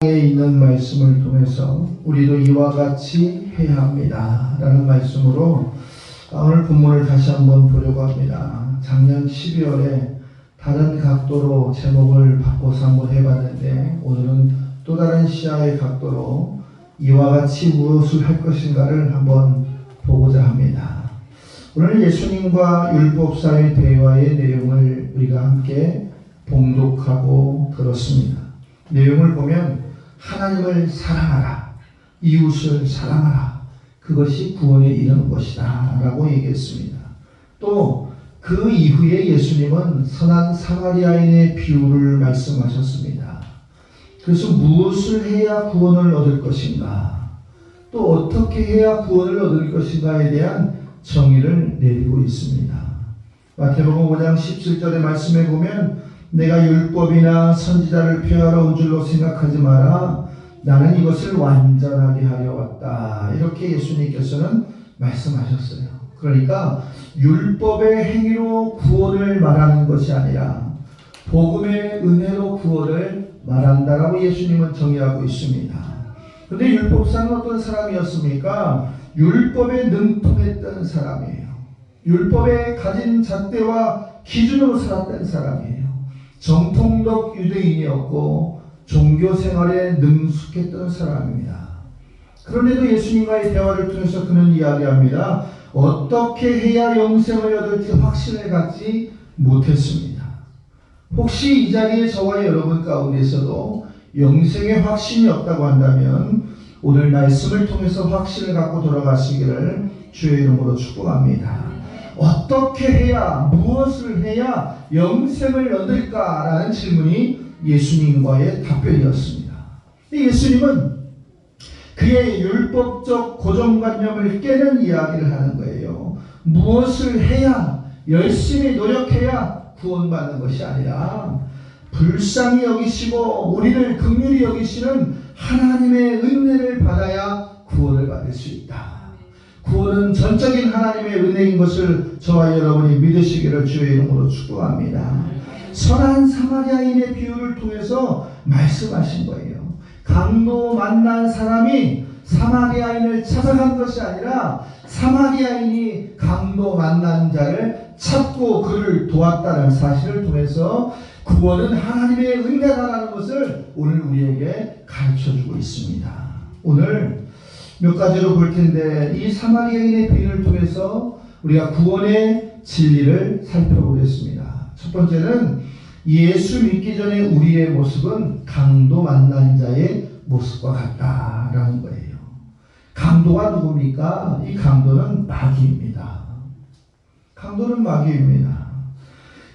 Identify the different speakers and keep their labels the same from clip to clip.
Speaker 1: 에 있는 말씀을 통해서 우리도 이와 같이 해야 합니다 라는 말씀으로 오늘 본문을 다시 한번 보려고 합니다. 작년 12월에 다른 각도로 제목을 바꿔서 한번 해봤는데 오늘은 또 다른 시야의 각도로 이와 같이 무엇을 할 것인가를 한번 보고자 합니다. 오늘 예수님과 율법 사이의 대화의 내용을 우리가 함께 봉독하고 들었습니다. 내용을 보면 하나님을 사랑하라, 이웃을 사랑하라, 그것이 구원에 이르는 것이다 라고 얘기했습니다. 또 그 이후에 예수님은 선한 사마리아인의 비유를 말씀하셨습니다. 그래서 무엇을 해야 구원을 얻을 것인가, 또 어떻게 해야 구원을 얻을 것인가에 대한 정의를 내리고 있습니다. 마태복음 5장 17절의 말씀에 보면 내가 율법이나 선지자를 폐하러 온 줄로 생각하지 마라. 나는 이것을 완전하게 하려 왔다. 이렇게 예수님께서는 말씀하셨어요. 그러니까 율법의 행위로 구원을 말하는 것이 아니라 복음의 은혜로 구원을 말한다라고 예수님은 정의하고 있습니다. 그런데 율법사는 어떤 사람이었습니까? 율법에 능통했던 사람이에요. 율법에 가진 잣대와 기준으로 살았던 사람이에요. 정통적 유대인이었고 종교생활에 능숙했던 사람입니다. 그런데도 예수님과의 대화를 통해서 그는 이야기합니다. 어떻게 해야 영생을 얻을지 확신을 갖지 못했습니다. 혹시 이 자리에 저와 여러분 가운데서도 영생의 확신이 없다고 한다면 오늘 말씀을 통해서 확신을 갖고 돌아가시기를 주의 이름으로 축복합니다. 어떻게 해야, 무엇을 해야 영생을 얻을까라는 질문이 예수님과의 답변이었습니다. 예수님은 그의 율법적 고정관념을 깨는 이야기를 하는 거예요. 무엇을 해야, 열심히 노력해야 구원받는 것이 아니라 불쌍히 여기시고 우리를 긍휼히 여기시는 하나님의 은혜를 받아야 구원을 받을 수 있다. 구원은 전적인 하나님의 은혜인 것을 저와 여러분이 믿으시기를 주의 이름으로 축복합니다. 선한 사마리아인의 비유를 통해서 말씀하신 거예요. 강도 만난 사람이 사마리아인을 찾아간 것이 아니라 사마리아인이 강도 만난 자를 찾고 그를 도왔다는 사실을 통해서 구원은 하나님의 은혜라는 것을 오늘 우리에게 가르쳐주고 있습니다. 오늘 몇 가지로 볼 텐데 이 사마리아인의 비유를 통해서 우리가 구원의 진리를 살펴보겠습니다. 첫 번째는 예수 믿기 전에 우리의 모습은 강도 만난 자의 모습과 같다라는 거예요. 강도가 누굽니까? 이 강도는 마귀입니다. 강도는 마귀입니다.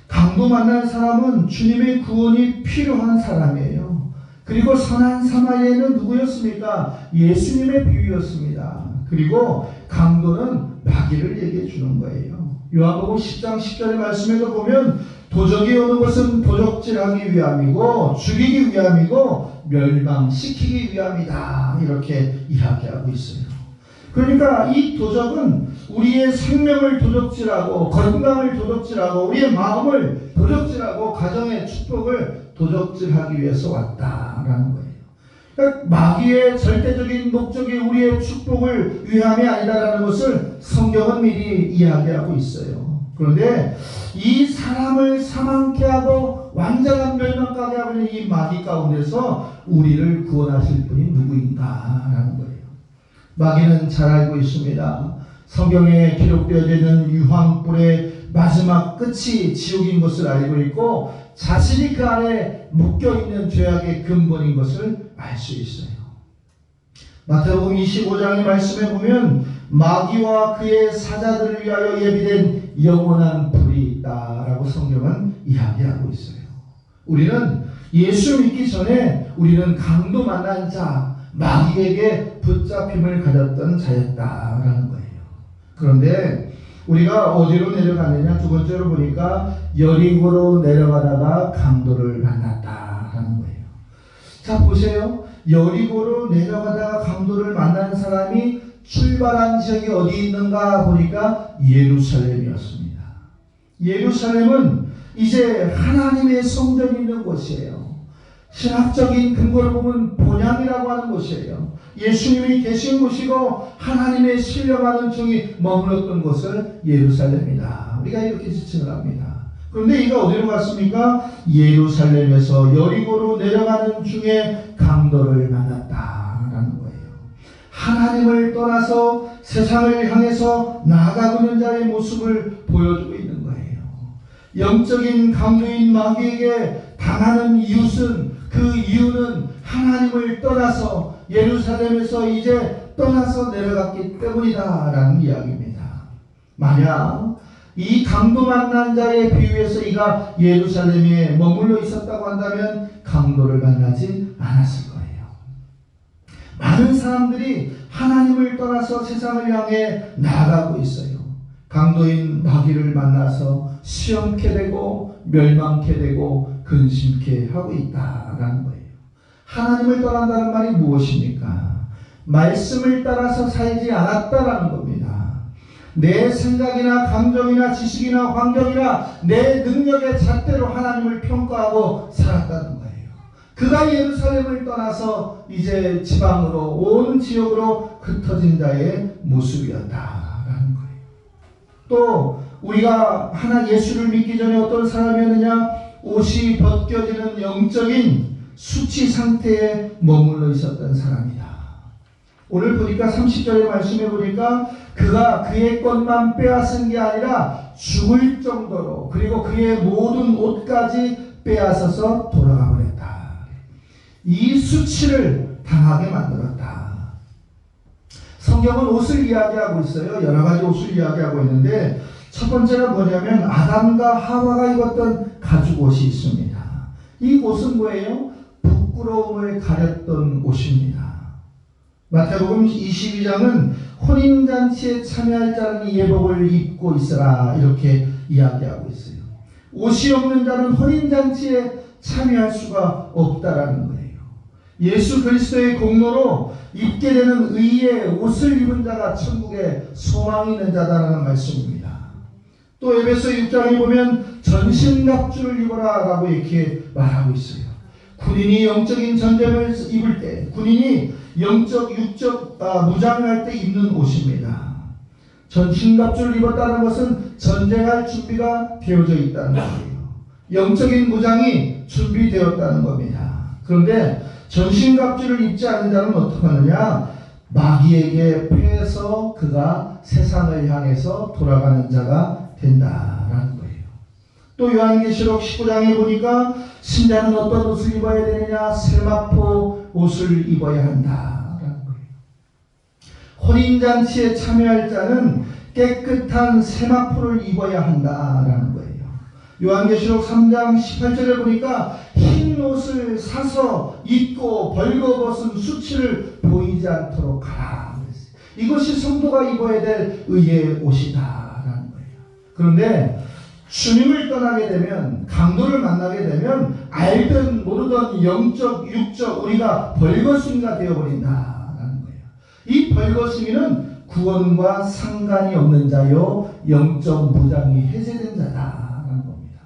Speaker 1: 강도 만난 사람은 주님의 구원이 필요한 사람이에요. 그리고 선한 사마리아인은 누구였습니까? 예수님의 비유였습니다. 그리고 강도는 마귀를 얘기해 주는 거예요. 요한복음 10장 10절의 말씀에도 보면 도적이 오는 것은 도적질하기 위함이고 죽이기 위함이고 멸망시키기 위함이다. 이렇게 이야기하고 있어요. 그러니까 이 도적은 우리의 생명을 도적질하고 건강을 도적질하고 우리의 마음을 도적질하고 가정의 축복을 도적질하기 위해서 왔다라는 거예요. 그러니까 마귀의 절대적인 목적이 우리의 축복을 위함이 아니다라는 것을 성경은 미리 이야기하고 있어요. 그런데 이 사람을 사망케 하고 완전한 멸망까지 하고 있는 이 마귀 가운데서 우리를 구원하실 분이 누구인가라는 거예요. 마귀는 잘 알고 있습니다. 성경에 기록되어져 있는 유황불의 마지막 끝이 지옥인 것을 알고 있고 자신이 그 안에 묶여있는 죄악의 근본인 것을 알 수 있어요. 마태복음 25장의 말씀에 보면 마귀와 그의 사자들을 위하여 예비된 영원한 불이 있다라고 성경은 이야기하고 있어요. 우리는 예수 믿기 전에 우리는 강도 만난 자, 마귀에게 붙잡힘을 가졌던 자였다라는 거예요. 그런데 우리가 어디로 내려갔느냐? 두 번째로 보니까 여리고로 내려가다가 강도를 만났다라는 거예요. 자, 보세요. 여리고로 내려가다가 강도를 만난 사람이 출발한 지역이 어디 있는가 보니까 예루살렘이었습니다. 예루살렘은 이제 하나님의 성전이 있는 곳이에요. 신학적인 근거를 보면 본향이라고 하는 곳이에요. 예수님이 계신 곳이고 하나님의 신령하는 중이 머물렀던 곳은 예루살렘이다. 우리가 이렇게 지칭을 합니다. 그런데 이가 어디로 갔습니까? 예루살렘에서 여리고로 내려가는 중에 강도를 만났다라는 거예요. 하나님을 떠나서 세상을 향해서 나아가고 있는 자의 모습을 보여주고 있는 거예요. 영적인 강도인 마귀에게 당하는 이유는 그 이유는 하나님을 떠나서 예루살렘에서 이제 떠나서 내려갔기 때문이다라는 이야기입니다. 만약 이 강도 만난 자의 비유에서 이가 예루살렘에 머물러 있었다고 한다면 강도를 만나지 않았을 거예요. 많은 사람들이 하나님을 떠나서 세상을 향해 나아가고 있어요. 강도인 마귀를 만나서 시험케 되고 멸망케 되고 근심케 하고 있다라는 거예요. 하나님을 떠난다는 말이 무엇입니까? 말씀을 따라서 살지 않았다라는 겁니다. 내 생각이나 감정이나 지식이나 환경이나 내 능력의 잣대로 하나님을 평가하고 살았다는 거예요. 그가 예루살렘을 떠나서 이제 지방으로 온 지역으로 흩어진 자의 모습이었다라는 거예요. 또 우리가 예수를 믿기 전에 어떤 사람이었느냐? 옷이 벗겨지는 영적인 수치 상태에 머물러 있었던 사람이다. 오늘 보니까 30절의 말씀에 보니까 그가 그의 것만 빼앗은 게 아니라 죽을 정도로 그리고 그의 모든 옷까지 빼앗아서 돌아가 버렸다. 이 수치를 당하게 만들었다. 성경은 옷을 이야기하고 있어요. 여러 가지 옷을 이야기하고 있는데 첫 번째가 뭐냐면 아담과 하와가 입었던 가죽 옷이 있습니다. 이 옷은 뭐예요? 부끄러움을 가렸던 옷입니다. 마태복음 22장은 혼인잔치에 참여할 자는 예복을 입고 있으라 이렇게 이야기하고 있어요. 옷이 없는 자는 혼인잔치에 참여할 수가 없다라는 거예요. 예수 그리스도의 공로로 입게 되는 의의 옷을 입은 자가 천국에 소망이 있는 자다라는 말씀입니다. 또 에베소 6장에 보면 전신갑주를 입어라 라고 이렇게 말하고 있어요. 군인이 영적인 전쟁을 입을 때, 군인이 영적, 육적 무장을 할 때 입는 옷입니다. 전신갑주를 입었다는 것은 전쟁할 준비가 되어져 있다는 거예요. 영적인 무장이 준비되었다는 겁니다. 그런데 전신갑주를 입지 않는 자는 어떻게 하느냐? 마귀에게 패해서 그가 세상을 향해서 돌아가는 자가 된다라는 거예요. 또 요한계시록 19장에 보니까 신자는 어떤 옷을 입어야 되느냐? 세마포 옷을 입어야 한다라는 거예요. 혼인잔치에 참여할 자는 깨끗한 세마포를 입어야 한다라는 거예요. 요한계시록 3장 18절에 보니까 흰 옷을 사서 입고 벌거벗은 수치를 보이지 않도록 하라. 이것이 성도가 입어야 될 의의 옷이다라는 거예요. 그런데 주님을 떠나게 되면, 강도를 만나게 되면 알든 모르든 영적, 육적 우리가 벌거숭이가 되어버린다라는 거예요. 이 벌거숭이는 구원과 상관이 없는 자요, 영적 무장이 해제된 자다라는 겁니다.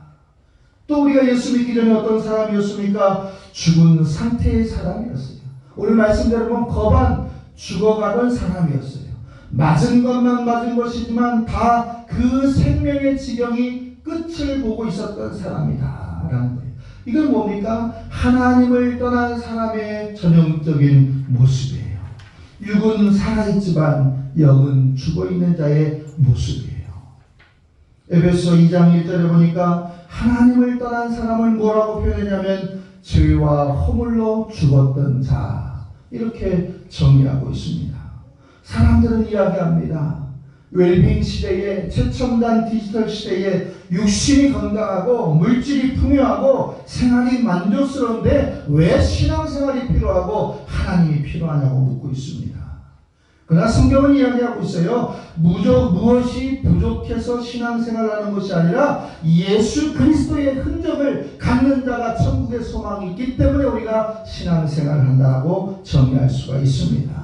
Speaker 1: 또 우리가 예수 믿기 전에 어떤 사람이었습니까? 죽은 상태의 사람이었어요. 오늘 말씀대로 보면 거반 죽어가던 사람이었어요. 맞은 것만 맞은 것이지만 다 그 생명의 지경이 끝을 보고 있었던 사람이다라는 거예요. 이건 뭡니까? 하나님을 떠난 사람의 전형적인 모습이에요. 육은 살아있지만 영은 죽어있는 자의 모습이에요. 에베소 2장 1절에 보니까 하나님을 떠난 사람을 뭐라고 표현했냐면 죄와 허물로 죽었던 자, 이렇게 정의하고 있습니다. 사람들은 이야기합니다. 웰빙 시대에, 최첨단 디지털 시대에 육신이 건강하고 물질이 풍요하고 생활이 만족스러운데 왜 신앙생활이 필요하고 하나님이 필요하냐고 묻고 있습니다. 그러나 성경은 이야기하고 있어요. 무엇이 부족해서 신앙생활을 하는 것이 아니라 예수 그리스도의 흔적을 갖는 자가 천국의 소망이 있기 때문에 우리가 신앙생활을 한다고 정의할 수가 있습니다.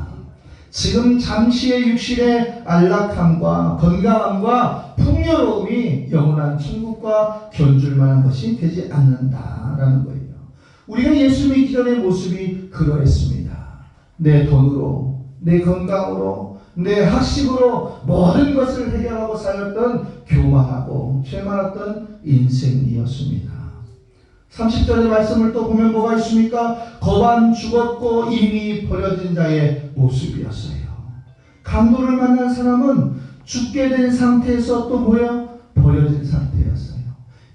Speaker 1: 지금 잠시의 육신의 안락함과 건강함과 풍요로움이 영원한 천국과 견줄 만한 것이 되지 않는다라는 거예요. 우리가 예수 믿기 전의 모습이 그러했습니다. 내 돈으로, 내 건강으로, 내 학식으로 모든 것을 해결하고 살았던 교만하고 죄 많았던 인생이었습니다. 30절의 말씀을 또 보면 뭐가 있습니까? 거반 죽었고 이미 버려진 자의 모습이었어요. 강도를 만난 사람은 죽게 된 상태에서 또 뭐예요? 버려진 상태였어요.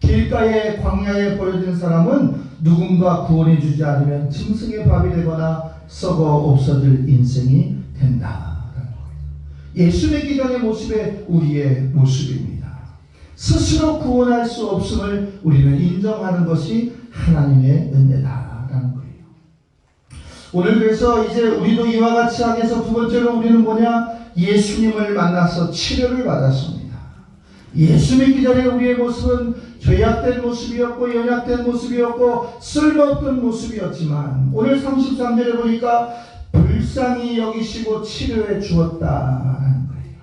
Speaker 1: 길가에 광야에 버려진 사람은 누군가 구원해 주지 않으면 짐승의 밥이 되거나 썩어 없어질 인생이 된다라는 거예요. 예수 믿기 전의 모습의 우리의 모습입니다. 스스로 구원할 수 없음을 우리는 인정하는 것이 하나님의 은혜다라는 거예요. 오늘 그래서 이제 우리도 이와 같이 하기 위해서 두 번째로 우리는 뭐냐? 예수님을 만나서 치료를 받았습니다. 예수 믿기 전에 우리의 모습은 죄악된 모습이었고 연약된 모습이었고 쓸모없던 모습이었지만 오늘 33절에 보니까 불쌍히 여기시고 치료해 주었다라는 거예요.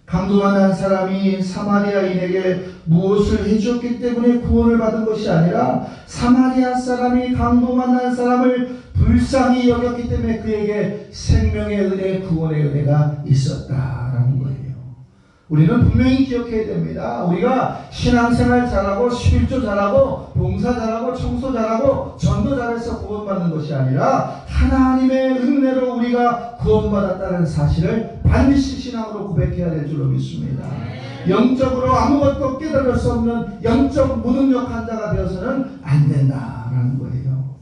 Speaker 1: 강도만한 사람이 사마리아인에게 무엇을 해주었기 때문에 구원을 받은 것이 아니라 사마리아 사람이 강도만한 사람을 불쌍히 여겼기 때문에 그에게 생명의 은혜, 구원의 은혜가 있었다라는 거예요. 우리는 분명히 기억해야 됩니다. 우리가 신앙생활 잘하고 11조 잘하고 봉사 잘하고 청소 잘하고 전도 잘해서 구원받는 것이 아니라 하나님의 은혜로 우리가 구원받았다는 사실을 반드시 신앙으로 고백해야 될 줄로 믿습니다. 영적으로 아무것도 깨달을 수 없는 영적 무능력한 자가 되어서는 안 된다라는 거예요.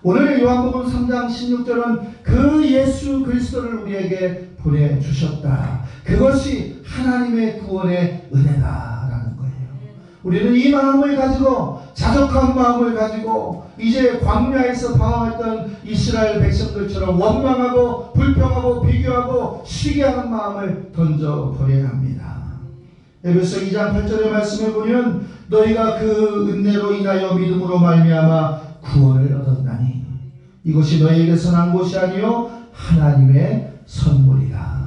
Speaker 1: 오늘 요한복음 3장 16절은 그 예수 그리스도를 우리에게 보내주셨다. 그것이 하나님의 구원의 은혜다라는 거예요. 우리는 이 마음을 가지고 자족한 마음을 가지고 이제 광야에서 방황했던 이스라엘 백성들처럼 원망하고 불평하고 비교하고 시기하는 마음을 던져버려야 합니다. 에베소 2장 8절의 말씀에 보면 너희가 그 은혜로 인하여 믿음으로 말미암아 구원을 얻었나니 이것이 너희에게서 난 것이 아니요 하나님의 선물이다.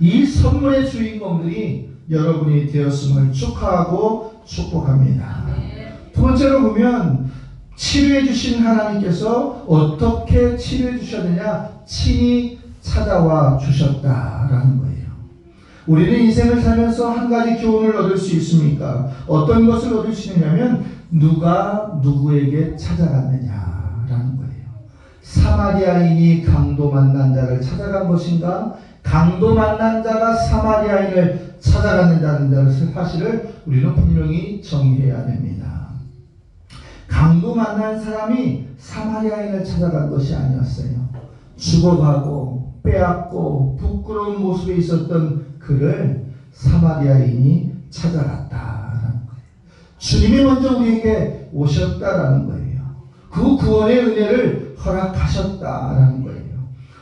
Speaker 1: 이 선물의 주인공들이 여러분이 되었음을 축하하고 축복합니다. 두 번째로 보면 치료해 주신 하나님께서 어떻게 치료해 주셨느냐? 친히 찾아와 주셨다라는 거예요. 우리는 인생을 살면서 한 가지 교훈을 얻을 수 있습니까? 어떤 것을 얻을 수 있느냐면 누가 누구에게 찾아갔느냐라는 거예요. 사마리아인이 강도 만난 자를 찾아간 것인가? 강도 만난 자가 사마리아인을 찾아갔는다는 사실을 우리는 분명히 정의해야 됩니다. 강도 만난 사람이 사마리아인을 찾아간 것이 아니었어요. 죽어가고 빼앗고 부끄러운 모습에 있었던 그를 사마리아인이 찾아갔다라는 거예요. 주님이 먼저 우리에게 오셨다라는 거예요. 그 구원의 은혜를 허락하셨다라는 거예요.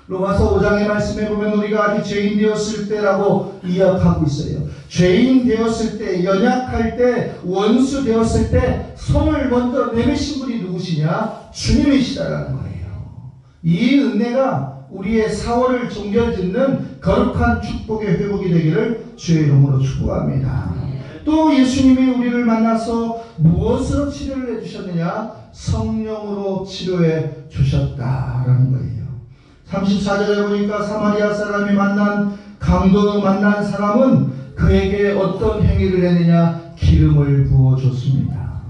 Speaker 1: 로마서 5장의 말씀에 보면 우리가 아주 죄인 되었을 때라고 이야기하고 있어요. 죄인 되었을 때, 연약할 때, 원수 되었을 때 손을 먼저 내미신 분이 누구시냐? 주님이시다라는 거예요. 이 은혜가 우리의 사월을 종결짓는 거룩한 축복의 회복이 되기를 주의 이름으로 축복합니다. 또 예수님이 우리를 만나서 무엇으로 치료를 해주셨느냐? 성령으로 치료해 주셨다라는 거예요. 34절에 보니까 사마리아 사람이 만난 강도 만난 사람은 그에게 어떤 행위를 했느냐? 기름을 부어줬습니다.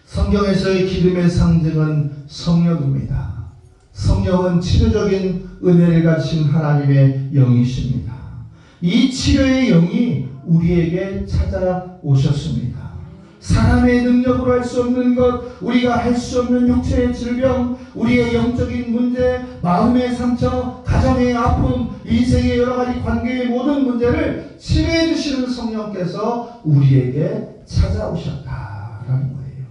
Speaker 1: 성경에서의 기름의 상징은 성령입니다. 성령은 치료적인 은혜를 가진 하나님의 영이십니다. 이 치료의 영이 우리에게 찾아오셨습니다. 사람의 능력으로 할 수 없는 것, 우리가 할 수 없는 육체의 질병, 우리의 영적인 문제, 마음의 상처, 가정의 아픔, 인생의 여러 가지 관계의 모든 문제를 치료해 주시는 성령께서 우리에게 찾아오셨다라는 거예요.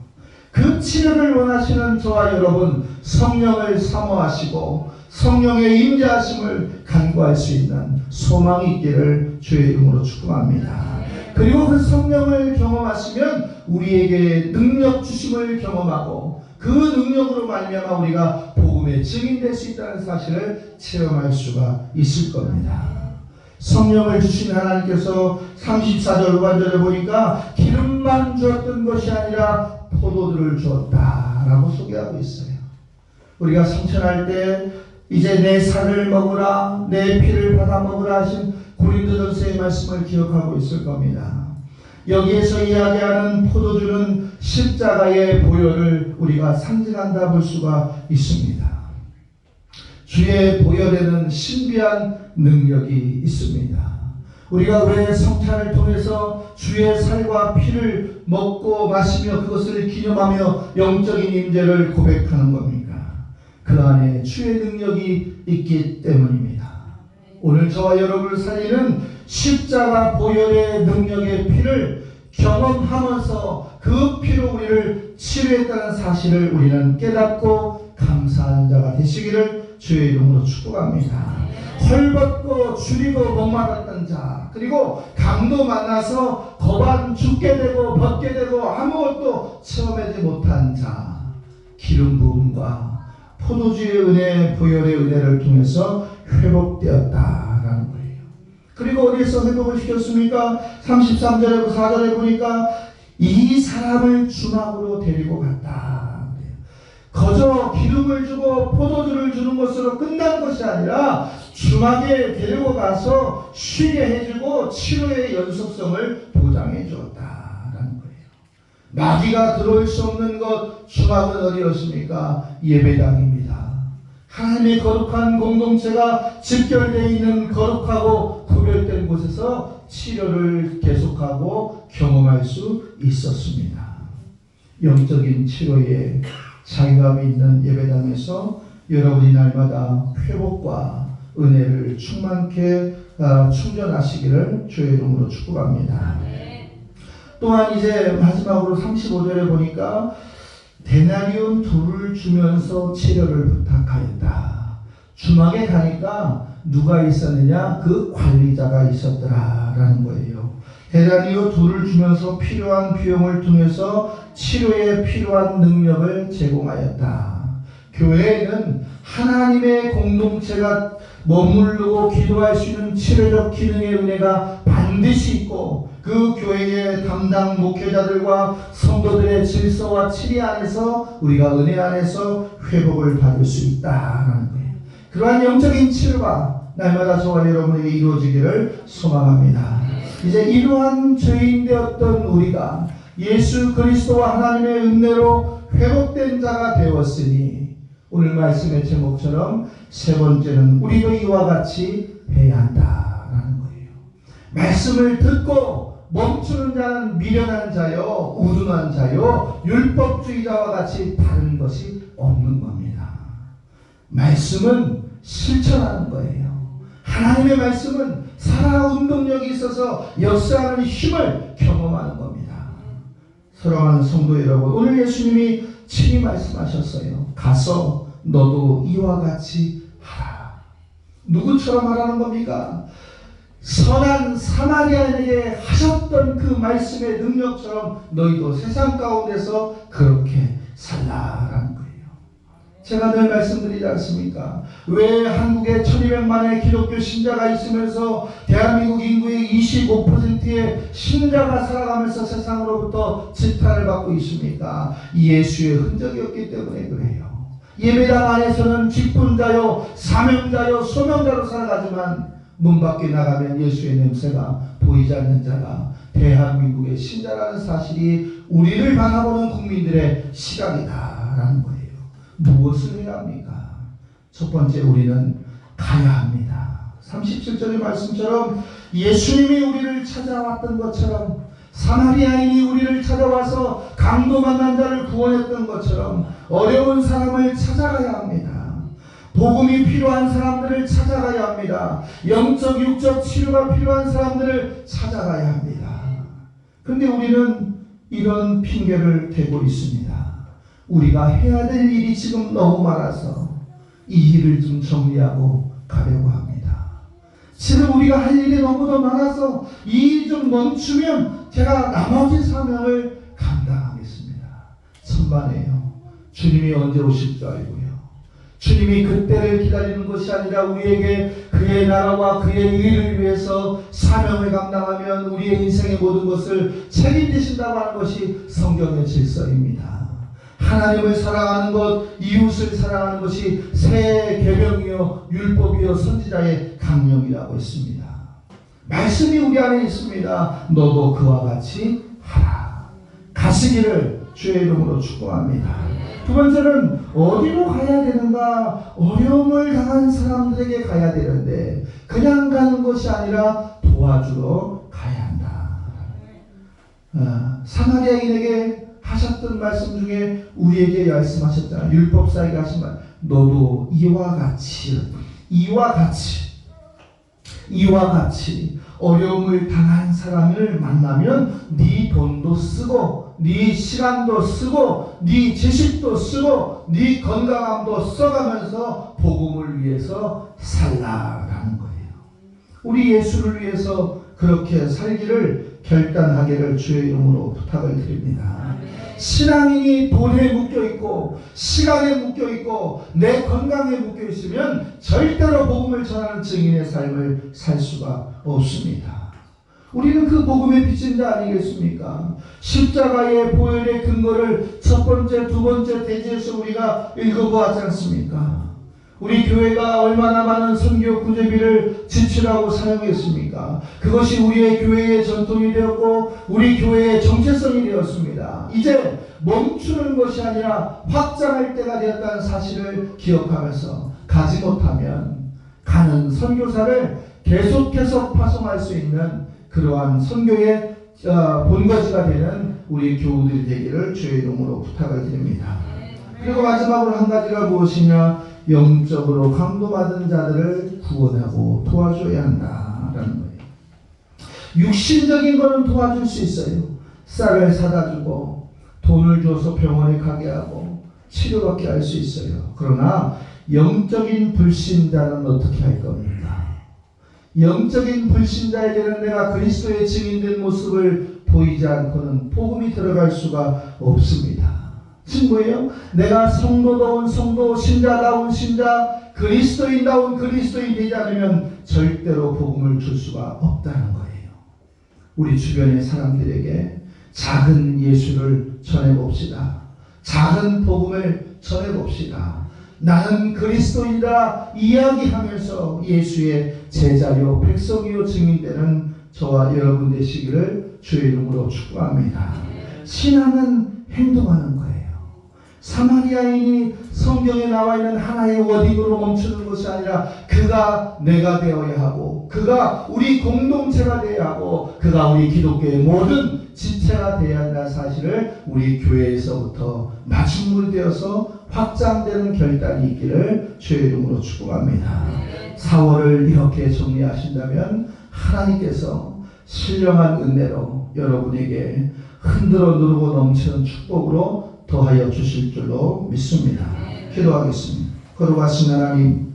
Speaker 1: 그 치료를 원하시는 저와 여러분, 성령을 사모하시고 성령의 임재하심을 간구할 수 있는 소망이 있기를 주의 이름으로 축복합니다. 그리고 그 성령을 경험하시면 우리에게 능력 주심을 경험하고 그 능력으로 말미암아 우리가 복음의 증인될 수 있다는 사실을 체험할 수가 있을 겁니다. 성령을 주신 하나님께서 34절 후반절에 보니까 기름만 주었던 것이 아니라 포도주를 주었다라고 소개하고 있어요. 우리가 성천할 때 이제 내 살을 먹으라, 내 피를 받아 먹으라 하신 고린도전서의 말씀을 기억하고 있을 겁니다. 여기에서 이야기하는 포도주는 십자가의 보혈을 우리가 상징한다 볼 수가 있습니다. 주의 보혈에는 신비한 능력이 있습니다. 우리가 왜 성찬을 통해서 주의 살과 피를 먹고 마시며 그것을 기념하며 영적인 임재를 고백하는 겁니까? 그 안에 주의 능력이 있기 때문입니다. 오늘 저와 여러분을 살리는 십자가 보혈의 능력의 피를 경험하면서 그 피로 우리를 치료했다는 사실을 우리는 깨닫고 감사하는 자가 되시기를 주의 이름으로 축복합니다. 헐벗고 줄이고 목마랐던 자, 그리고 강도 만나서 거반 죽게 되고 벗게 되고 아무것도 체험하지 못한 자, 기름 부음과 포도주의 은혜, 보혈의 은혜를 통해서 회복되었다라는 거예요. 그리고 어디에서 회복을 시켰습니까? 33절에 4절에 보니까 이 사람을 주막으로 데리고 갔다. 거저 기름을 주고 포도주를 주는 것으로 끝난 것이 아니라 주막에 데리고 가서 쉬게 해주고 치료의 연속성을 보장해 주었다라는 거예요. 마귀가 들어올 수 없는 것, 주막은 어디였습니까? 예배당입니다. 하나님의 거룩한 공동체가 집결되어 있는 거룩하고 구별된 곳에서 치료를 계속하고 경험할 수 있었습니다. 영적인 치료에 자기감이 있는 예배당에서 여러분이 날마다 회복과 은혜를 충만케 충전하시기를 주의 이름으로 축복합니다. 또한 이제 마지막으로 35절에 보니까 데나리온 둘을 주면서 치료를 부탁하였다. 주막에 가니까 누가 있었느냐? 그 관리자가 있었더라라는 거예요. 데나리온 둘을 주면서 필요한 비용을 통해서 치료에 필요한 능력을 제공하였다. 교회에는 하나님의 공동체가 머무르고 기도할 수 있는 치료적 기능의 은혜가 반드시 있고 그 교회의 담당 목회자들과 성도들의 질서와 치리 안에서 우리가 은혜 안에서 회복을 받을 수 있다는 거예요. 그러한 영적인 치료가 날마다 저와 여러분에게 이루어지기를 소망합니다. 이제 이러한 죄인 되었던 우리가 예수 그리스도와 하나님의 은혜로 회복된 자가 되었으니 오늘 말씀의 제목처럼 세 번째는 우리도 이와 같이 해야 한다라는 거예요. 말씀을 듣고 멈추는 자는 미련한 자요, 우둔한 자요, 율법주의자와 같이 다른 것이 없는 겁니다. 말씀은 실천하는 거예요. 하나님의 말씀은 살아 운동력이 있어서 역사하는 힘을 경험하는 겁니다. 사랑하는 성도 여러분, 오늘 예수님이 친히 말씀하셨어요. 가서 너도 이와 같이 하라. 누구처럼 하라는 겁니까? 선한 사마리아인에게 하셨던 그 말씀의 능력처럼 너희도 세상 가운데서 그렇게 살라라는 거예요. 제가 늘 말씀드리지 않습니까? 왜 한국에 1200만의 기독교 신자가 있으면서 대한민국 인구의 25%의 신자가 살아가면서 세상으로부터 지탄을 받고 있습니까? 예수의 흔적이 없기 때문에 그래요. 예배당 안에서는 직분자요, 사명자요, 소명자로 살아가지만 문 밖에 나가면 예수의 냄새가 보이지 않는 자가 대한민국의 신자라는 사실이 우리를 바라보는 국민들의 시각이다라는 거예요. 무엇을 해야 합니까? 첫 번째, 우리는 가야 합니다. 37절의 말씀처럼 예수님이 우리를 찾아왔던 것처럼, 사마리아인이 우리를 찾아와서 강도 만난 자를 구원했던 것처럼 어려운 사람을 찾아가야 합니다. 복음이 필요한 사람들을 찾아가야 합니다. 영적 육적 치료가 필요한 사람들을 찾아가야 합니다. 그런데 우리는 이런 핑계를 대고 있습니다. 우리가 해야 될 일이 지금 너무 많아서 이 일을 좀 정리하고 가려고 합니다. 지금 우리가 할 일이 너무도 많아서 이 일 좀 멈추면 제가 나머지 사명을 감당하겠습니다. 천만에요. 주님이 언제 오실 줄 알고요. 주님이 그때를 기다리는 것이 아니라 우리에게 그의 나라와 그의 의를 위해서 사명을 감당하면 우리의 인생의 모든 것을 책임지신다고 하는 것이 성경의 질서입니다. 하나님을 사랑하는 것, 이웃을 사랑하는 것이 새 계명이요 율법이요 선지자의 강령이라고 했습니다. 말씀이 우리 안에 있습니다. 너도 그와 같이 하라. 가시기를 주의 이름으로 축복합니다. 두 번째는 어디로 가야 되는가? 어려움을 당한 사람들에게 가야 되는데 그냥 가는 것이 아니라 도와주러 가야 한다. 사마리아인에게 하셨던 말씀 중에 우리에게 말씀하셨잖아요. 율법사에게 하신 말, 너도 이와 같이 어려움을 당한 사람을 만나면 네 돈도 쓰고 네 시간도 쓰고 네 지식도 쓰고 네 건강함도 써가면서 복음을 위해서 살라라는 거예요. 우리 예수를 위해서 그렇게 살기를 결단하기를 주의 이름으로 부탁을 드립니다. 신앙인이 돈에 묶여있고 시간에 묶여있고 내 건강에 묶여있으면 절대로 복음을 전하는 증인의 삶을 살 수가 없습니다. 우리는 그 복음의 빛인 자 아니겠습니까? 십자가의 보혈의 근거를 첫 번째, 두 번째 대지에서 우리가 읽어보았지 않습니까? 우리 교회가 얼마나 많은 선교 구제비를 지출하고 사용했습니까? 그것이 우리의 교회의 전통이 되었고 우리 교회의 정체성이 되었습니다. 이제 멈추는 것이 아니라 확장할 때가 되었다는 사실을 기억하면서 가지 못하면 가는 선교사를 계속해서 파송할 수 있는 그러한 선교의 본거지가 되는 우리 교우들이 되기를 주의 이름으로 부탁을 드립니다. 그리고 마지막으로 한 가지가 무엇이냐? 영적으로 강도받은 자들을 구원하고 도와줘야 한다라는 거예요. 육신적인 거는 도와줄 수 있어요. 쌀을 사다 주고 돈을 줘서 병원에 가게 하고 치료받게 할 수 있어요. 그러나 영적인 불신자는 어떻게 할 겁니까? 영적인 불신자에게는 내가 그리스도의 증인된 모습을 보이지 않고는 복음이 들어갈 수가 없습니다. 지금 뭐예요? 내가 성도다운 성도, 신자다운 신자, 그리스도인다운 그리스도인 되지 않으면 절대로 복음을 줄 수가 없다는 거예요. 우리 주변의 사람들에게 작은 예수를 전해봅시다. 작은 복음을 전해봅시다. 나는 그리스도인이다 이야기하면서 예수의 제자요 백성이요 증인되는 저와 여러분 되시기를 주의 이름으로 축복합니다. 신앙은 행동하는 거예요. 사마리아인이 성경에 나와 있는 하나의 워딩으로 멈추는 것이 아니라 그가 내가 되어야 하고 그가 우리 공동체가 되어야 하고 그가 우리 기독교의 모든 지체가 되어야 한다는 사실을 우리 교회에서부터 마침물되어서 확장되는 결단이 있기를 주의 이름으로 축복합니다. 4월을 이렇게 정리하신다면 하나님께서 신령한 은혜로 여러분에게 흔들어 누르고 넘치는 축복으로 더하여 주실 줄로 믿습니다. 기도하겠습니다. 거룩하신 하나님,